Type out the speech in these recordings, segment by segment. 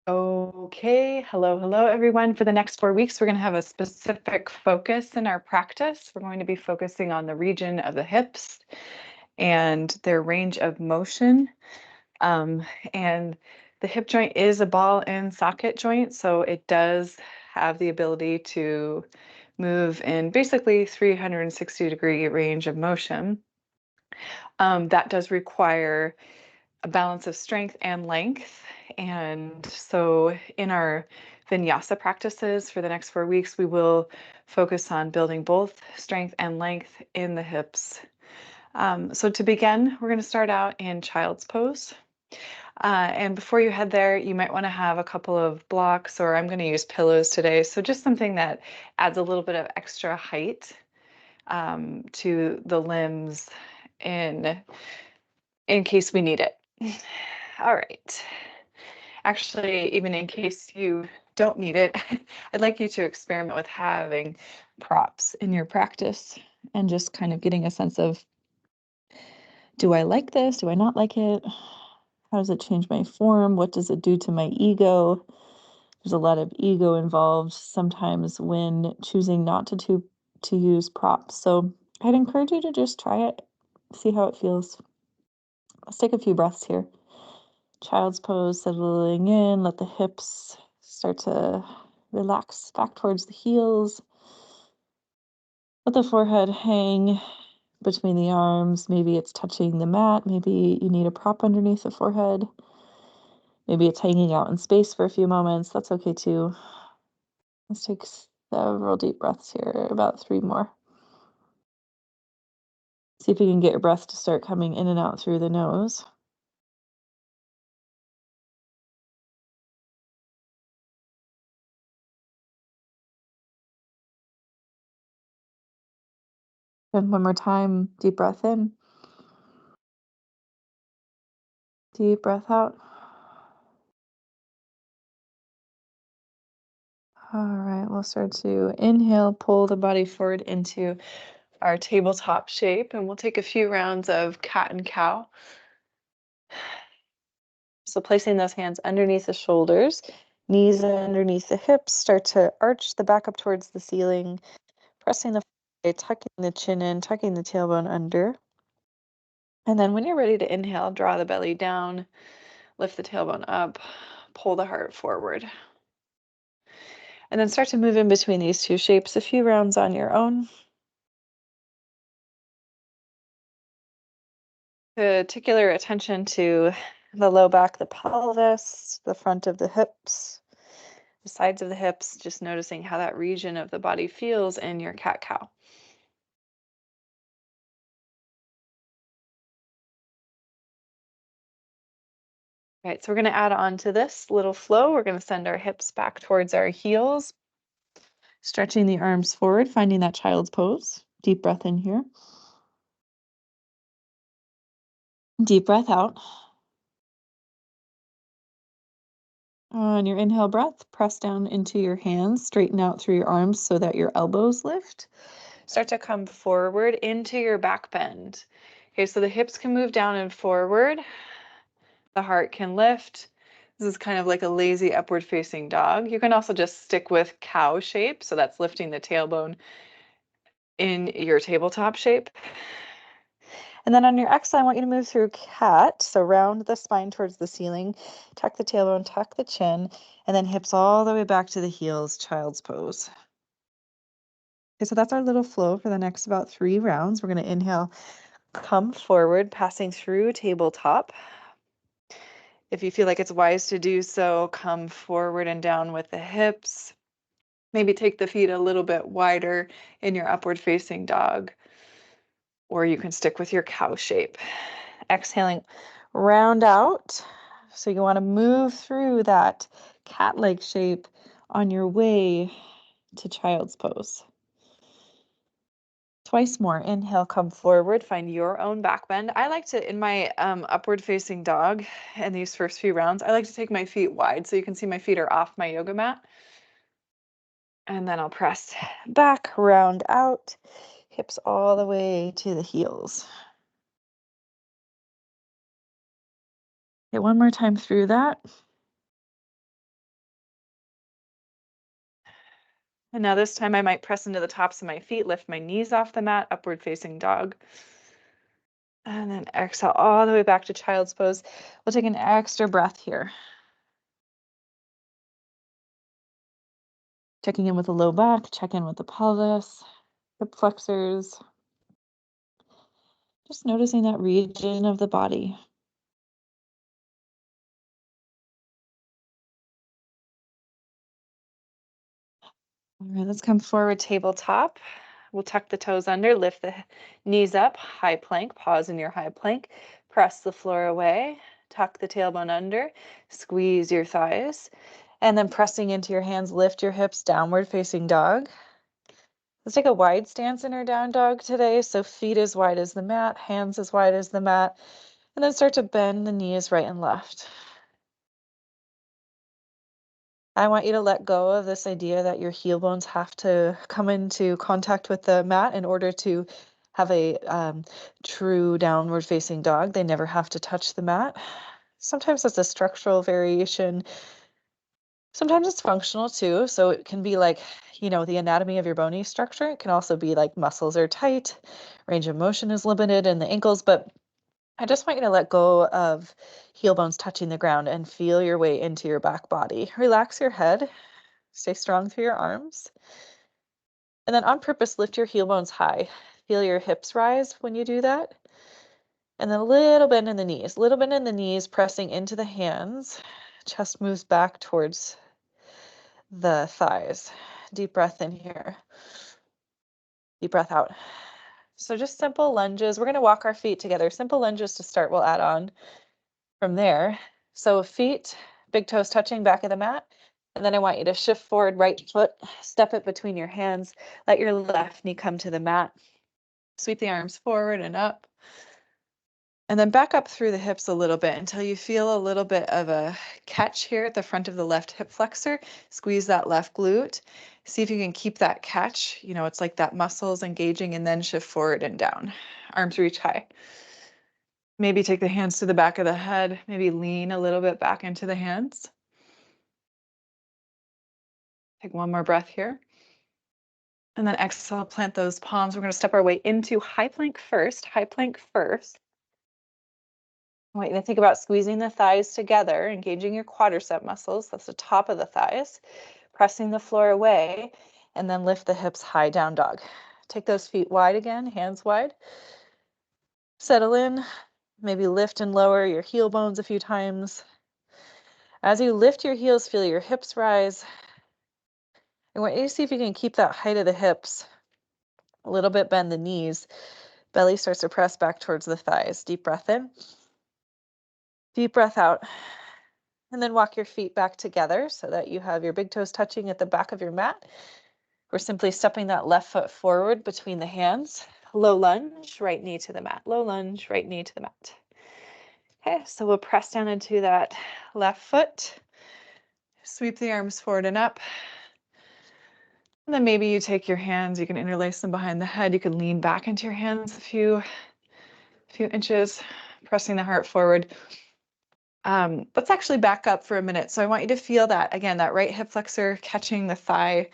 Okay, hello everyone. For the next 4 weeks, we're going to have a specific focus in our practice. We're going to be focusing on the region of the hips and their range of motion. Um, and the hip joint is a ball and socket joint, so it does have the ability to move in basically 360-degree range of motion. That does require a balance of strength and length. And so in our Vinyasa practices for the next 4 weeks, we will focus on building both strength and length in the hips. So to begin, we're going to start out in child's pose. And before you head there, you might want to have a couple of blocks, or I'm going to use pillows today. So just something that adds a little bit of extra height to the limbs in case we need it. All right. Actually, even in case you don't need it, I'd like you to experiment with having props in your practice and just kind of getting a sense of, do I like this? Do I not like it? How does it change my form? What does it do to my ego? There's a lot of ego involved sometimes when choosing not to use props. So I'd encourage you to just try it, see how it feels. Let's take a few breaths here. Child's pose, settling in, let the hips start to relax back towards the heels. Let the forehead hang between the arms. Maybe it's touching the mat. Maybe you need a prop underneath the forehead. Maybe it's hanging out in space for a few moments. That's okay too. Let's take several deep breaths here, about 3 more. See if you can get your breath to start coming in and out through the nose. And one more time, deep breath in, deep breath out. All right, we'll start to inhale, pull the body forward into our tabletop shape, and we'll take a few rounds of cat and cow. So placing those hands underneath the shoulders, knees underneath the hips, start to arch the back up towards the ceiling, pressing the forehead, tucking the chin in, tucking the tailbone under. And then when you're ready to inhale, draw the belly down, lift the tailbone up, pull the heart forward. And then start to move in between these two shapes a few rounds on your own. Particular attention to the low back, the pelvis, the front of the hips, the sides of the hips, just noticing how that region of the body feels in your cat-cow. All right, so we're going to add on to this little flow. We're going to send our hips back towards our heels, stretching the arms forward, finding that child's pose. Deep breath in here. Deep breath out. On your inhale breath, press down into your hands, straighten out through your arms so that your elbows lift. Start to come forward into your back bend. Okay, so the hips can move down and forward. The heart can lift. This is kind of like a lazy upward facing dog. You can also just stick with cow shape. So that's lifting the tailbone in your tabletop shape. And then on your exhale, I want you to move through cat. So round the spine towards the ceiling, tuck the tailbone, tuck the chin, and then hips all the way back to the heels, child's pose. Okay, so that's our little flow for the next about 3 rounds. We're going to inhale, come forward, passing through tabletop. If you feel like it's wise to do so, come forward and down with the hips. Maybe take the feet a little bit wider in your upward facing dog, or you can stick with your cow shape. Exhaling, round out. So you want to move through that cat-like shape on your way to child's pose. Twice more. Inhale, come forward, find your own back bend. I like to, in my upward facing dog, in these first few rounds, I like to take my feet wide so you can see my feet are off my yoga mat. And then I'll press back, round out, hips all the way to the heels. Okay, one more time through that. And now this time I might press into the tops of my feet, lift my knees off the mat, upward facing dog. And then exhale all the way back to child's pose. We'll take an extra breath here. Checking in with the low back, check in with the pelvis, hip flexors. Just noticing that region of the body. All right, let's come forward, tabletop. We'll tuck the toes under, lift the knees up, high plank, pause in your high plank, press the floor away, tuck the tailbone under, squeeze your thighs, and then pressing into your hands, lift your hips, downward facing dog. Let's take a wide stance in our down dog today. So feet as wide as the mat, hands as wide as the mat, and then start to bend the knees right and left. I want you to let go of this idea that your heel bones have to come into contact with the mat in order to have a true downward facing dog. They never have to touch the mat. Sometimes it's a structural variation. Sometimes it's functional too. So it can be like, the anatomy of your bony structure. It can also be like muscles are tight, range of motion is limited in the ankles, but I just want you to let go of heel bones touching the ground and feel your way into your back body. Relax your head. Stay strong through your arms. And then on purpose, lift your heel bones high. Feel your hips rise when you do that. And then a little bend in the knees. Little bend in the knees, pressing into the hands. Chest moves back towards the thighs. Deep breath in here. Deep breath out. So just simple lunges. We're going to walk our feet together. Simple lunges to start. We'll add on from there. So feet, big toes touching back of the mat. And then I want you to shift forward, right foot, step it between your hands. Let your left knee come to the mat. Sweep the arms forward and up. And then back up through the hips a little bit until you feel a little bit of a catch here at the front of the left hip flexor. Squeeze that left glute. See if you can keep that catch. It's like that muscle's engaging, and then shift forward and down. Arms reach high. Maybe take the hands to the back of the head. Maybe lean a little bit back into the hands. Take one more breath here. And then exhale, plant those palms. We're going to step our way into high plank first. High plank first. I want you to think about squeezing the thighs together, engaging your quadricep muscles. That's the top of the thighs. Pressing the floor away, and then lift the hips high, down dog. Take those feet wide again, hands wide. Settle in. Maybe lift and lower your heel bones a few times. As you lift your heels, feel your hips rise. I want you to see if you can keep that height of the hips. A little bit bend the knees. Belly starts to press back towards the thighs. Deep breath in. Deep breath out. And then walk your feet back together so that you have your big toes touching at the back of your mat. We're simply stepping that left foot forward between the hands. Low lunge, right knee to the mat. Low lunge, right knee to the mat. Okay, so we'll press down into that left foot. Sweep the arms forward and up. And then maybe you take your hands, you can interlace them behind the head. You can lean back into your hands a few inches, pressing the heart forward. Let's actually back up for a minute. So I want you to feel that, again, that right hip flexor catching the thigh,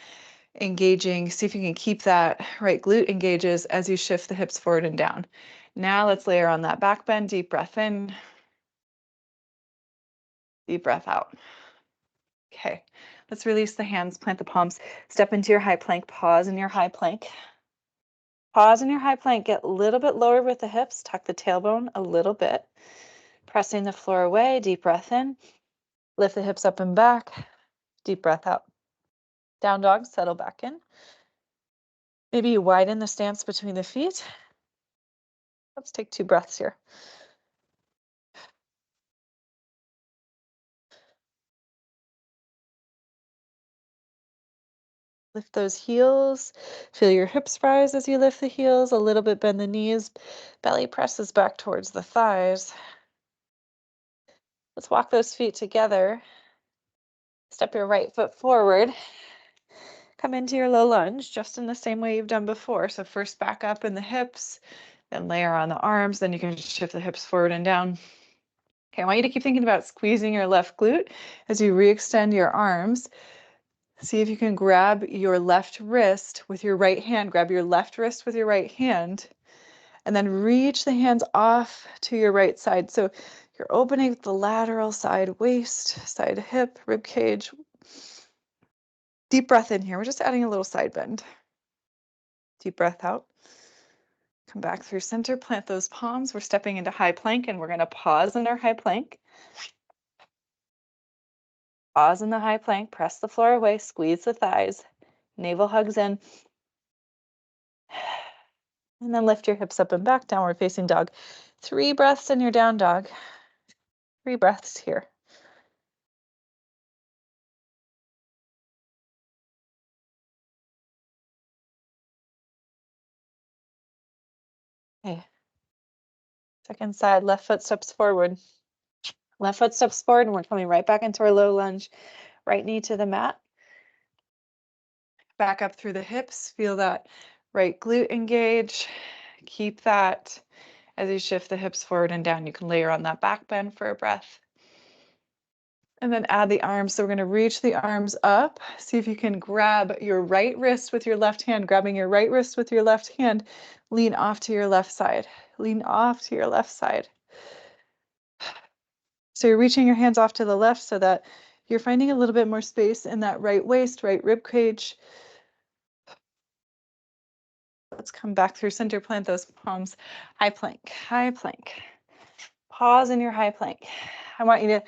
engaging. See if you can keep that right glute engages as you shift the hips forward and down. Now let's layer on that back bend. Deep breath in. Deep breath out. Okay, let's release the hands, plant the palms, step into your high plank, pause in your high plank. Pause in your high plank, get a little bit lower with the hips, tuck the tailbone a little bit, pressing the floor away, deep breath in, lift the hips up and back, deep breath out. Down dog, settle back in. Maybe you widen the stance between the feet. Let's take 2 breaths here. Lift those heels. Feel your hips rise as you lift the heels. A little bit bend the knees. Belly presses back towards the thighs. Let's walk those feet together. Step your right foot forward. Come into your low lunge, just in the same way you've done before. So first back up in the hips, then layer on the arms. Then you can shift the hips forward and down. Okay, I want you to keep thinking about squeezing your left glute as you re-extend your arms. See if you can grab your left wrist with your right hand. Grab your left wrist with your right hand, and then reach the hands off to your right side. So you're opening the lateral side waist, side hip, rib cage. Deep breath in here. We're just adding a little side bend. Deep breath out. Come back through center, plant those palms. We're stepping into high plank, and we're going to pause in our high plank. Pause in the high plank, press the floor away, squeeze the thighs, navel hugs in. And then lift your hips up and back, downward facing dog. 3 breaths in your down dog. 3 breaths here. Okay. Second side, left foot steps forward. Left foot steps forward, and we're coming right back into our low lunge. Right knee to the mat. Back up through the hips. Feel that right glute engage. Keep that as you shift the hips forward and down. You can layer on that back bend for a breath. And then add the arms. So we're going to reach the arms up. See if you can grab your right wrist with your left hand. Grabbing your right wrist with your left hand. Lean off to your left side. Lean off to your left side. So you're reaching your hands off to the left so that you're finding a little bit more space in that right waist, right rib cage. Let's come back through center, plant those palms. High plank, high plank. Pause in your high plank. I want you to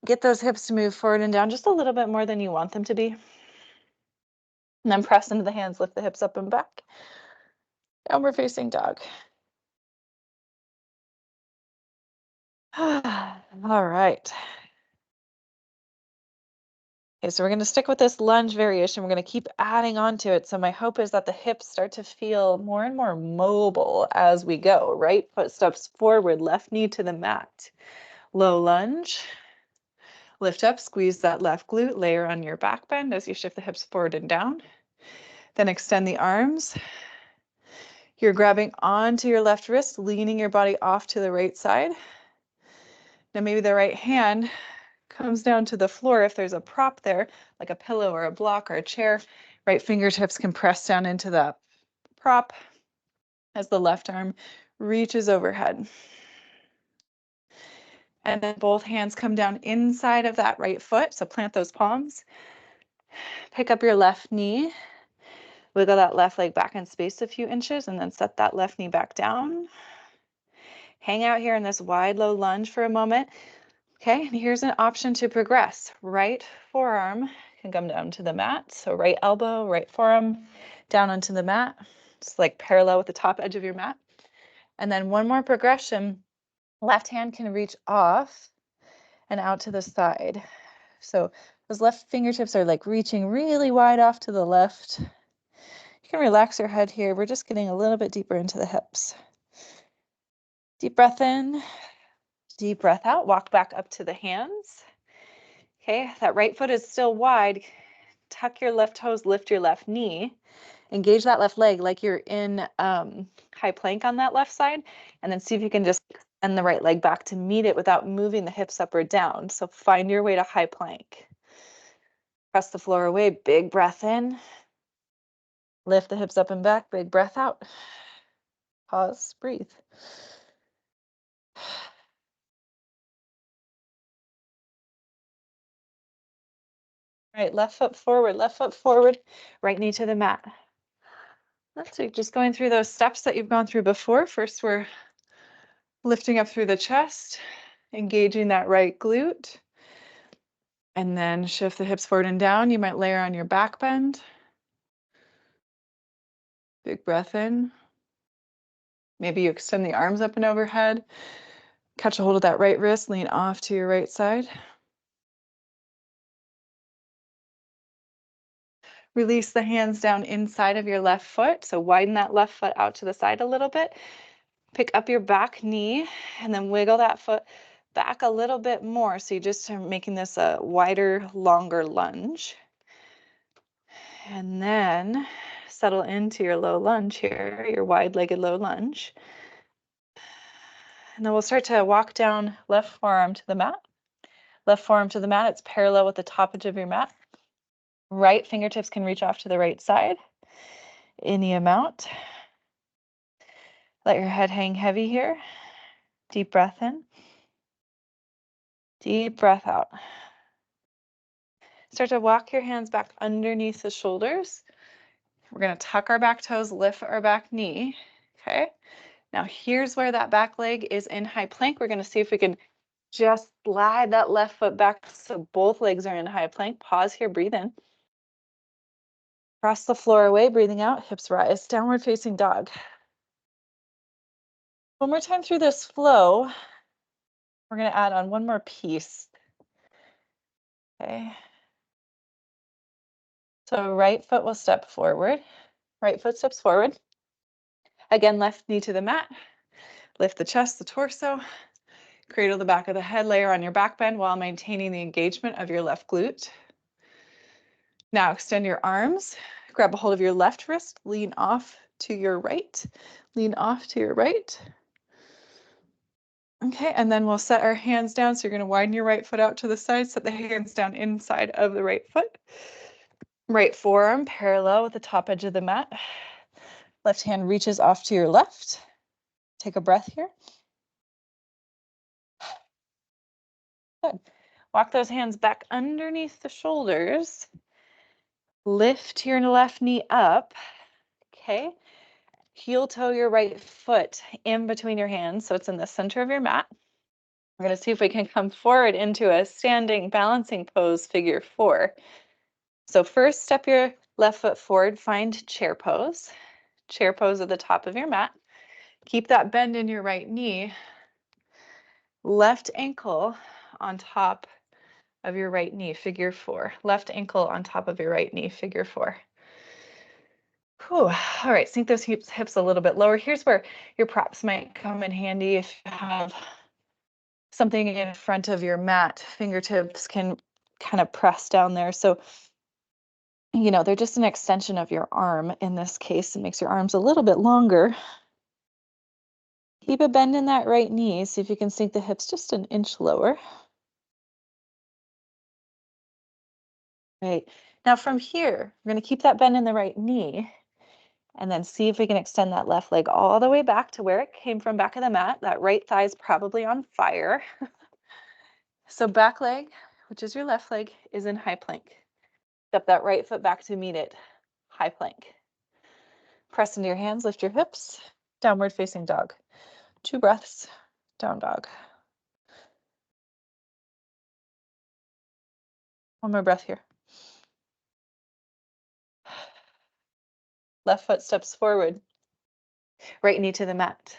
get those hips to move forward and down just a little bit more than you want them to be. And then press into the hands, lift the hips up and back. Downward facing dog. All right. Okay, so we're going to stick with this lunge variation. We're going to keep adding on to it. So my hope is that the hips start to feel more and more mobile as we go. Right foot steps forward, left knee to the mat. Low lunge. Lift up, squeeze that left glute, layer on your back bend as you shift the hips forward and down. Then extend the arms. You're grabbing onto your left wrist, leaning your body off to the right side. Now maybe the right hand comes down to the floor if there's a prop there, like a pillow or a block or a chair. Right fingertips can press down into the prop as the left arm reaches overhead. And then both hands come down inside of that right foot. So plant those palms. Pick up your left knee. Wiggle that left leg back in space a few inches and then set that left knee back down. Hang out here in this wide low lunge for a moment. Okay, and here's an option to progress. Right forearm can come down to the mat. So right elbow, right forearm down onto the mat. It's like parallel with the top edge of your mat. And then one more progression. Left hand can reach off and out to the side. So those left fingertips are like reaching really wide off to the left. You can relax your head here. We're just getting a little bit deeper into the hips. Deep breath in, deep breath out. Walk back up to the hands. Okay, that right foot is still wide. Tuck your left toes, lift your left knee. Engage that left leg like you're in high plank on that left side. And then see if you can just extend the right leg back to meet it without moving the hips up or down. So find your way to high plank. Press the floor away, big breath in. Lift the hips up and back, big breath out. Pause, breathe. Right, left foot forward, right knee to the mat. That's it, just going through those steps that you've gone through before. First, we're lifting up through the chest, engaging that right glute, and then shift the hips forward and down. You might layer on your back bend. Big breath in. Maybe you extend the arms up and overhead. Catch a hold of that right wrist, lean off to your right side. Release the hands down inside of your left foot. So widen that left foot out to the side a little bit. Pick up your back knee and then wiggle that foot back a little bit more. So you just are making this a wider, longer lunge. And then settle into your low lunge here, your wide-legged low lunge. And then we'll start to walk down left forearm to the mat. Left forearm to the mat, it's parallel with the top edge of your mat. Right fingertips can reach off to the right side, any amount. Let your head hang heavy here. Deep breath in. Deep breath out. Start to walk your hands back underneath the shoulders. We're going to tuck our back toes, lift our back knee. Okay. Now here's where that back leg is in high plank. We're going to see if we can just slide that left foot back so both legs are in high plank. Pause here, breathe in. Cross the floor away, breathing out, hips rise, downward facing dog. One more time through this flow, we're going to add on one more piece. Okay. So right foot will step forward. Right foot steps forward. Again, left knee to the mat. Lift the chest, the torso. Cradle the back of the head, layer on your back bend while maintaining the engagement of your left glute. Now extend your arms. Grab a hold of your left wrist. Lean off to your right. Lean off to your right. Okay, and then we'll set our hands down. So you're going to widen your right foot out to the side. Set the hands down inside of the right foot. Right forearm parallel with the top edge of the mat. Left hand reaches off to your left. Take a breath here. Good. Walk those hands back underneath the shoulders. Lift your left knee up. Okay. Heel toe your right foot in between your hands so it's in the center of your mat. We're going to see if we can come forward into a standing balancing pose, figure 4. So first, step your left foot forward, find chair pose. Chair pose at the top of your mat. Keep that bend in your right knee. Left ankle on top of your right knee, figure 4. Left ankle on top of your right knee, figure 4. Whew. All right, sink those hips a little bit lower. Here's where your props might come in handy. If you have something in front of your mat, fingertips can kind of press down there. So, you know, they're just an extension of your arm in this case. It makes your arms a little bit longer. Keep a bend in that right knee. See if you can sink the hips just an inch lower. Right. Now from here, we're going to keep that bend in the right knee and then see if we can extend that left leg all the way back to where it came from, back of the mat. That right thigh is probably on fire. So back leg, which is your left leg, is in high plank. Step that right foot back to meet it, high plank. Press into your hands, lift your hips, downward facing dog. 2 breaths, down dog. One more breath here. Left foot steps forward. Right knee to the mat.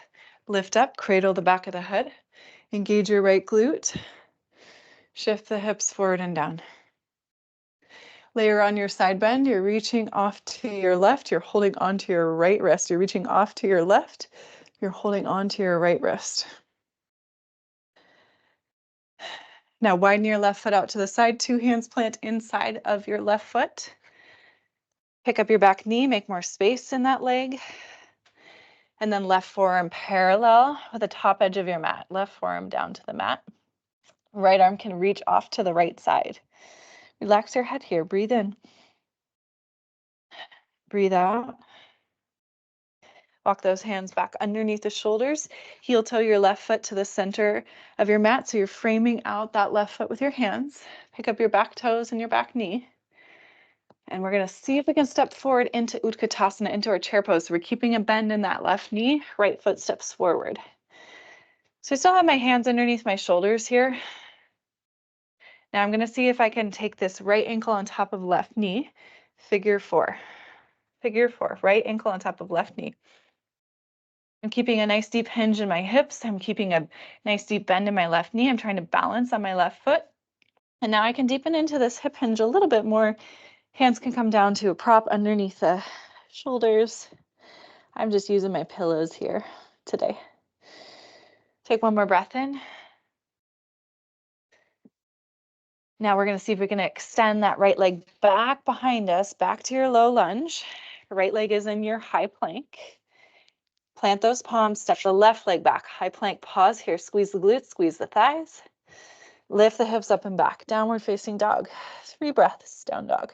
Lift up, cradle the back of the head. Engage your right glute. Shift the hips forward and down. Layer on your side bend. You're reaching off to your left. You're holding onto your right wrist. You're reaching off to your left. You're holding onto your right wrist. Now widen your left foot out to the side. 2 hands plant inside of your left foot. Pick up your back knee, make more space in that leg. And then left forearm parallel with the top edge of your mat. Left forearm down to the mat. Right arm can reach off to the right side. Relax your head here. Breathe in. Breathe out. Walk those hands back underneath the shoulders. Heel toe your left foot to the center of your mat. So you're framing out that left foot with your hands. Pick up your back toes and your back knee. And we're going to see if we can step forward into Utkatasana, into our chair pose. So we're keeping a bend in that left knee. Right foot steps forward. So I still have my hands underneath my shoulders here. Now I'm going to see if I can take this right ankle on top of left knee. Figure 4. Figure 4. Right ankle on top of left knee. I'm keeping a nice deep hinge in my hips. I'm keeping a nice deep bend in my left knee. I'm trying to balance on my left foot. And now I can deepen into this hip hinge a little bit more. Hands can come down to a prop underneath the shoulders. I'm just using my pillows here today. Take one more breath in. Now we're going to see if we can extend that right leg back behind us, back to your low lunge. Right leg is in your high plank. Plant those palms, step the left leg back. High plank, pause here, squeeze the glutes, squeeze the thighs. Lift the hips up and back, downward facing dog. 3 breaths, down dog.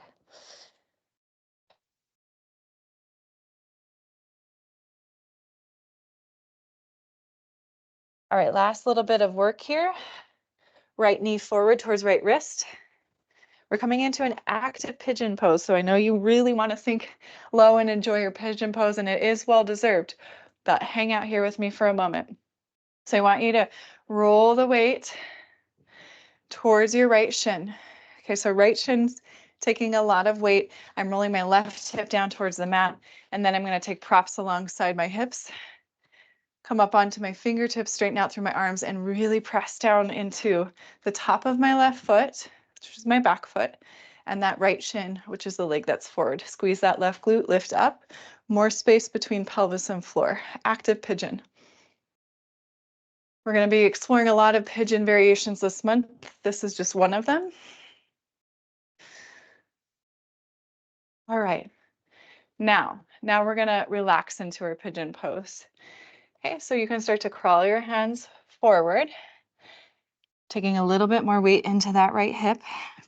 All right, last little bit of work here. Right knee forward towards right wrist. We're coming into an active pigeon pose, so I know you really want to sink low and enjoy your pigeon pose, and it is well deserved, but hang out here with me for a moment. So I want you to roll the weight towards your right shin. Okay, so right shin's taking a lot of weight. I'm rolling my left hip down towards the mat, and then I'm going to take props alongside my hips, come up onto my fingertips, straighten out through my arms, and really press down into the top of my left foot, which is my back foot, and that right shin, which is the leg that's forward. Squeeze that left glute, lift up, more space between pelvis and floor. Active pigeon. We're going to be exploring a lot of pigeon variations this month. This is just one of them. All right. Now we're going to relax into our pigeon pose. Okay, so you can start to crawl your hands forward, taking a little bit more weight into that right hip.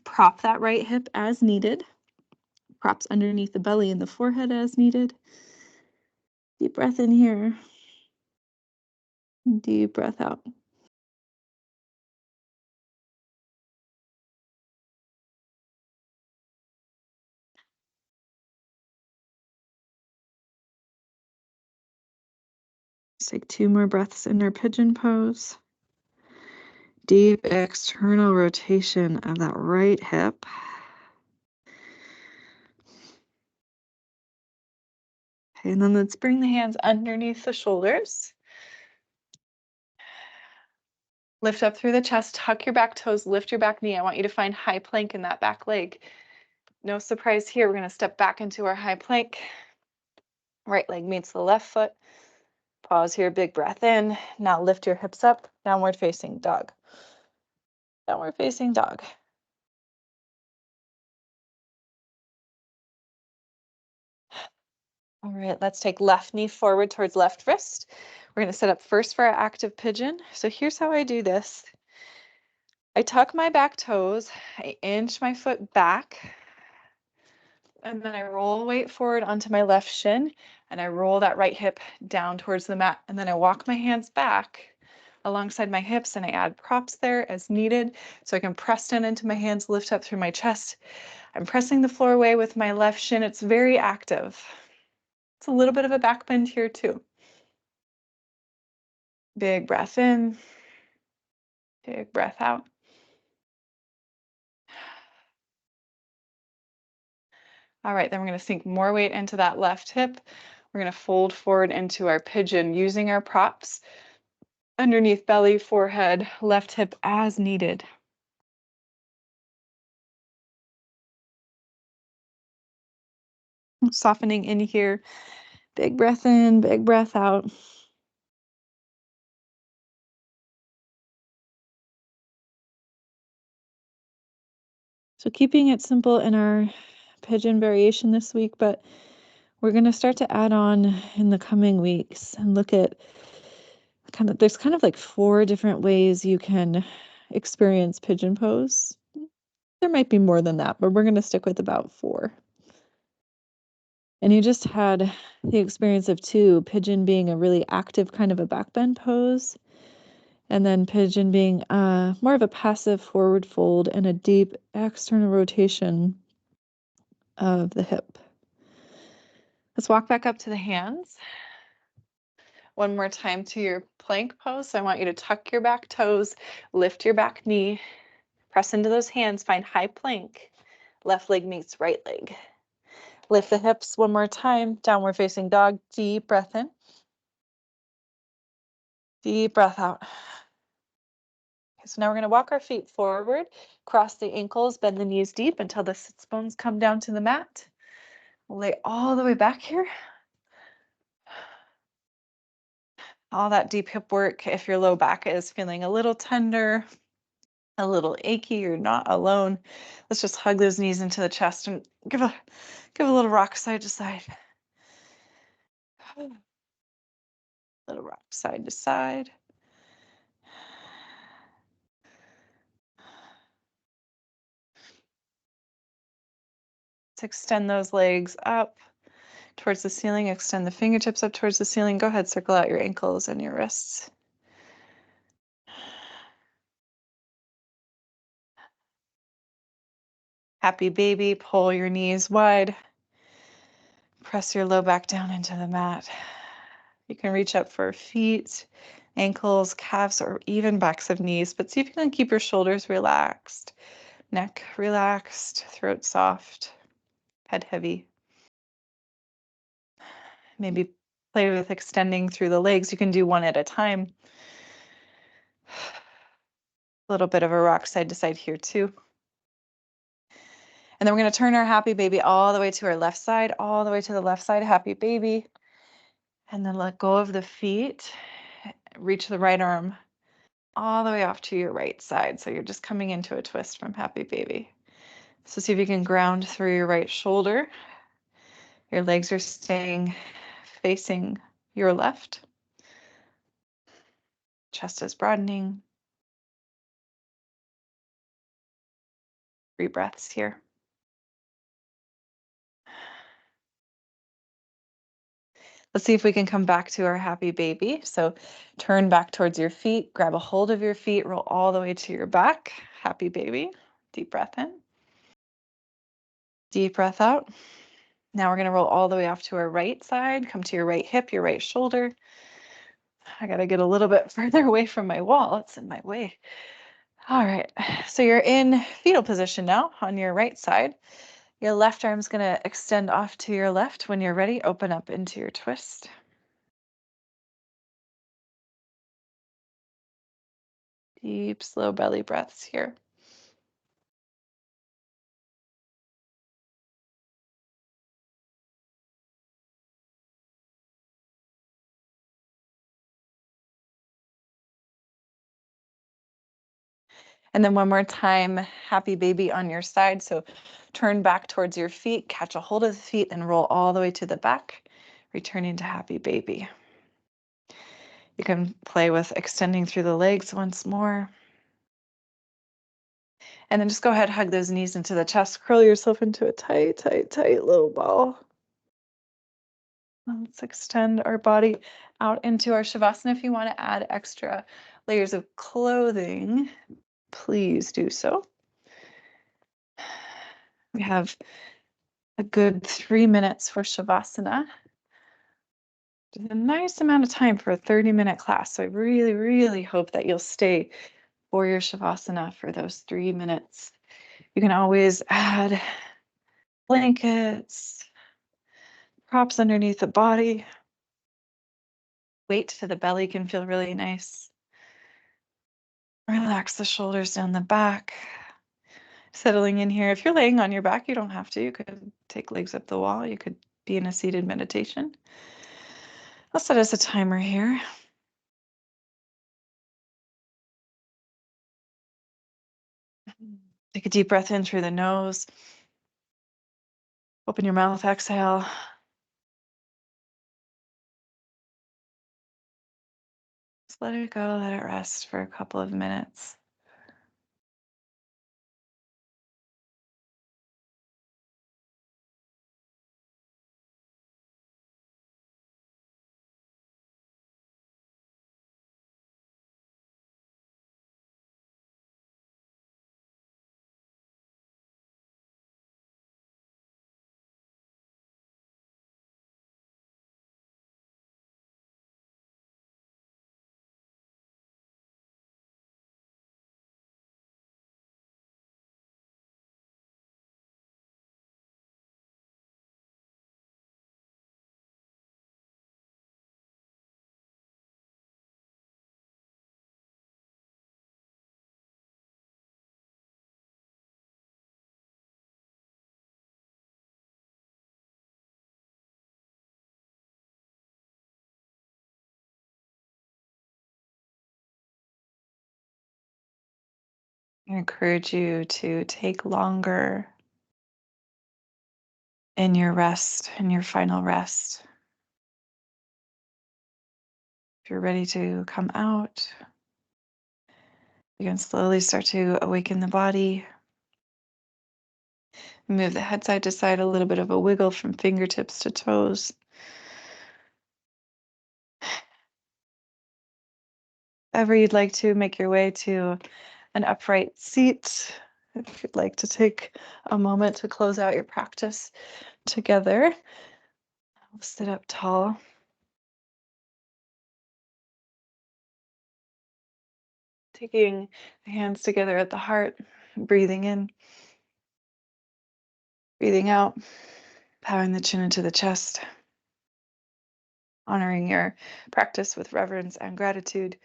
Prop that right hip as needed. Props underneath the belly and the forehead as needed. Deep breath in here. Deep breath out. Let's take 2 more breaths in our pigeon pose. Deep external rotation of that right hip. Okay, and then let's bring the hands underneath the shoulders. Lift up through the chest, tuck your back toes, lift your back knee. I want you to find high plank in that back leg. No surprise here, we're gonna step back into our high plank. Right leg meets the left foot. Pause here, big breath in. Now lift your hips up, downward facing dog. Downward facing dog. All right, let's take left knee forward towards left wrist. We're gonna set up first for our active pigeon. So here's how I do this. I tuck my back toes, I inch my foot back, and then I roll weight forward onto my left shin, and I roll that right hip down towards the mat, and then I walk my hands back alongside my hips, and I add props there as needed, so I can press down into my hands, lift up through my chest. I'm pressing the floor away with my left shin. It's very active. It's a little bit of a back bend here too. Big breath in, big breath out. All right, then we're going to sink more weight into that left hip. We're going to fold forward into our pigeon using our props underneath belly, forehead, left hip as needed. Softening in here. Big breath in, big breath out. So keeping it simple in our pigeon variation this week, but we're going to start to add on in the coming weeks and look at there's kind of like 4 different ways you can experience pigeon pose. There might be more than that, but we're going to stick with about 4. And you just had the experience of 2, pigeon being a really active kind of a backbend pose, and then pigeon being more of a passive forward fold and a deep external rotation of the hip. Let's walk back up to the hands. One more time to your plank pose. So I want you to tuck your back toes, lift your back knee, press into those hands, find high plank. Left leg meets right leg. Lift the hips one more time, downward facing dog, deep breath in. Deep breath out. Okay, so now we're going to walk our feet forward, cross the ankles, bend the knees deep until the sits bones come down to the mat. We'll lay all the way back here. All that deep hip work. If your low back is feeling a little tender, a little achy, you're not alone. Let's just hug those knees into the chest and give a little rock side to side. Little rock side to side. Let's extend those legs up towards the ceiling. Extend the fingertips up towards the ceiling. Go ahead, circle out your ankles and your wrists. Happy baby, pull your knees wide. Press your low back down into the mat. You can reach up for feet, ankles, calves, or even backs of knees, but see if you can keep your shoulders relaxed, neck relaxed, throat soft, head heavy. Maybe play with extending through the legs. You can do one at a time. A little bit of a rock side to side here too. And then we're going to turn our happy baby all the way to our left side, all the way to the left side, happy baby. And then let go of the feet. Reach the right arm all the way off to your right side. So you're just coming into a twist from happy baby. So see if you can ground through your right shoulder. Your legs are staying facing your left. Chest is broadening. 3 breaths here. Let's see if we can come back to our happy baby. So turn back towards your feet, grab a hold of your feet, roll all the way to your back. Happy baby. Deep breath in. Deep breath out. Now we're going to roll all the way off to our right side. Come to your right hip, your right shoulder. I got to get a little bit further away from my wall. It's in my way. All right. So you're in fetal position now on your right side. Your left arm's going to extend off to your left. When you're ready, open up into your twist. Deep, slow belly breaths here. And then one more time, happy baby on your side. So turn back towards your feet, catch a hold of the feet, and roll all the way to the back, returning to happy baby. You can play with extending through the legs once more. And then just go ahead, hug those knees into the chest, curl yourself into a tight, tight, tight little ball. Let's extend our body out into our Shavasana. If you want to add extra layers of clothing, please do so. We have a good 3 minutes for Shavasana. There's a nice amount of time for a 30-minute class. So I really, really hope that you'll stay for your Shavasana for those 3 minutes. You can always add blankets, props underneath the body. Weight to the belly can feel really nice. Relax the shoulders down the back. Settling in here. If you're laying on your back, you don't have to. You could take legs up the wall. You could be in a seated meditation. I'll set us a timer here. Take a deep breath in through the nose. Open your mouth, exhale. Just let it go, let it rest for a couple of minutes. I encourage you to take longer in your rest, in your final rest. If you're ready to come out, you can slowly start to awaken the body. Move the head side to side, a little bit of a wiggle from fingertips to toes. Ever you'd like to make your way to an upright seat. If you'd like to take a moment to close out your practice together, we'll sit up tall. Taking the hands together at the heart, breathing in, breathing out, bowing the chin into the chest, honoring your practice with reverence and gratitude.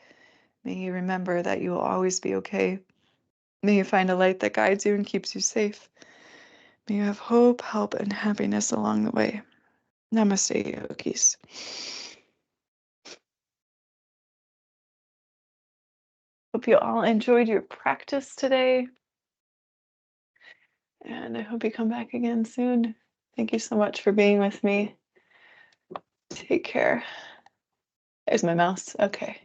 May you remember that you will always be okay. May you find a light that guides you and keeps you safe. May you have hope, help, and happiness along the way. Namaste, yogis. Hope you all enjoyed your practice today. And I hope you come back again soon. Thank you so much for being with me. Take care. There's my mouse. Okay.